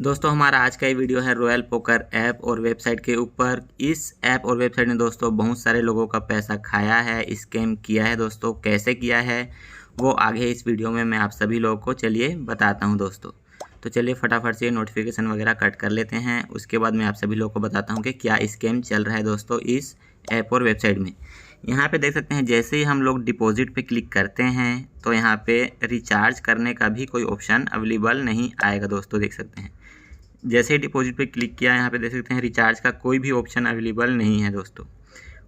दोस्तों हमारा आज का ये वीडियो है रॉयल पोकर ऐप और वेबसाइट के ऊपर। इस ऐप और वेबसाइट ने दोस्तों बहुत सारे लोगों का पैसा खाया है, स्कैम किया है। दोस्तों कैसे किया है वो आगे इस वीडियो में मैं आप सभी लोगों को चलिए बताता हूं दोस्तों। तो चलिए फटाफट से नोटिफिकेशन वगैरह कट कर लेते हैं, उसके बाद मैं आप सभी लोगों को बताता हूँ कि क्या स्कैम चल रहा है दोस्तों इस ऐप और वेबसाइट में। यहाँ पे देख सकते हैं जैसे ही हम लोग डिपॉजिट पे क्लिक करते हैं तो यहाँ पे रिचार्ज करने का भी कोई ऑप्शन अवेलेबल नहीं आएगा दोस्तों। देख सकते हैं जैसे ही डिपॉजिट पे क्लिक किया यहाँ पे देख सकते हैं रिचार्ज का कोई भी ऑप्शन अवेलेबल नहीं है दोस्तों।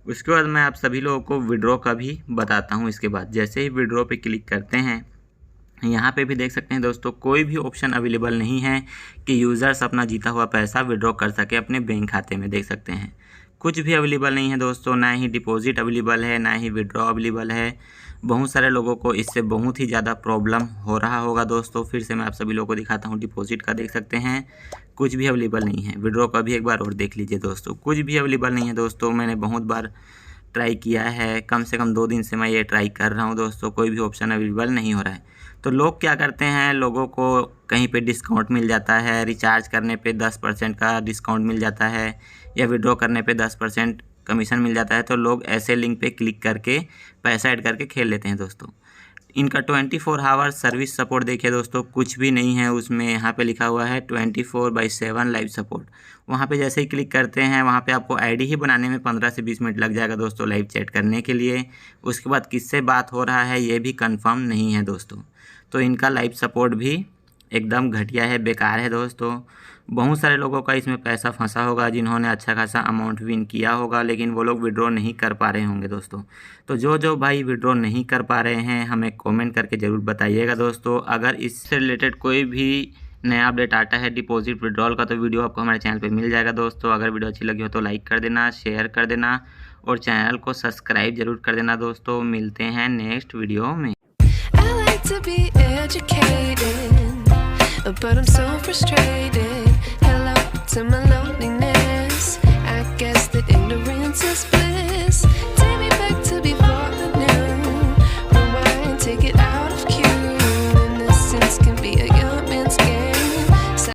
उसके बाद मैं आप सभी लोगों को विड्रॉ का भी बताता हूँ। इसके बाद जैसे ही विड्रॉ पे क्लिक करते हैं यहाँ पे भी देख सकते हैं दोस्तों कोई भी ऑप्शन अवेलेबल नहीं है कि यूज़र्स अपना जीता हुआ पैसा विड्रॉ कर सके अपने बैंक खाते में। देख सकते हैं कुछ भी अवेलेबल नहीं है दोस्तों, ना ही डिपॉजिट अवेलेबल है ना ही विड्रॉ अवेलेबल है। बहुत सारे लोगों को इससे बहुत ही ज़्यादा प्रॉब्लम हो रहा होगा दोस्तों। फिर से मैं आप सभी लोगों को दिखाता हूँ। डिपॉजिट का देख सकते हैं कुछ भी अवेलेबल नहीं है। विड्रॉ का भी एक बार और देख लीजिए दोस्तों, कुछ भी अवेलेबल नहीं है दोस्तों। मैंने बहुत बार ट्राई किया है, कम से कम 2 दिन से मैं ये ट्राई कर रहा हूँ दोस्तों, कोई भी ऑप्शन अवेलेबल नहीं हो रहा है। तो लोग क्या करते हैं, लोगों को कहीं पे डिस्काउंट मिल जाता है, रिचार्ज करने पे 10% का डिस्काउंट मिल जाता है या विड्रॉ करने पे 10% कमीशन मिल जाता है। तो लोग ऐसे लिंक पे क्लिक करके पैसा ऐड करके खेल लेते हैं दोस्तों। इनका 24 आवर्स सर्विस सपोर्ट देखिए दोस्तों, कुछ भी नहीं है उसमें। यहाँ पे लिखा हुआ है 24/7 लाइव सपोर्ट। वहाँ पे जैसे ही क्लिक करते हैं वहाँ पे आपको आईडी ही बनाने में 15 से 20 मिनट लग जाएगा दोस्तों लाइव चैट करने के लिए। उसके बाद किससे बात हो रहा है ये भी कंफर्म नहीं है दोस्तों। तो इनका लाइव सपोर्ट भी एकदम घटिया है, बेकार है दोस्तों। बहुत सारे लोगों का इसमें पैसा फंसा होगा जिन्होंने अच्छा खासा अमाउंट विन किया होगा, लेकिन वो लोग विड्रॉ नहीं कर पा रहे होंगे दोस्तों। तो जो भाई विड्रॉ नहीं कर पा रहे हैं हमें कमेंट करके ज़रूर बताइएगा दोस्तों। अगर इससे रिलेटेड कोई भी नया अपडेट आता है डिपॉजिट विड्रॉल का तो वीडियो आपको हमारे चैनल पे मिल जाएगा दोस्तों। अगर वीडियो अच्छी लगी हो तो लाइक कर देना, शेयर कर देना और चैनल को सब्सक्राइब जरूर कर देना दोस्तों। मिलते हैं नेक्स्ट वीडियो में। To be educated, but I'm so frustrated. Hello to my loneliness. I guess that ignorance is bliss.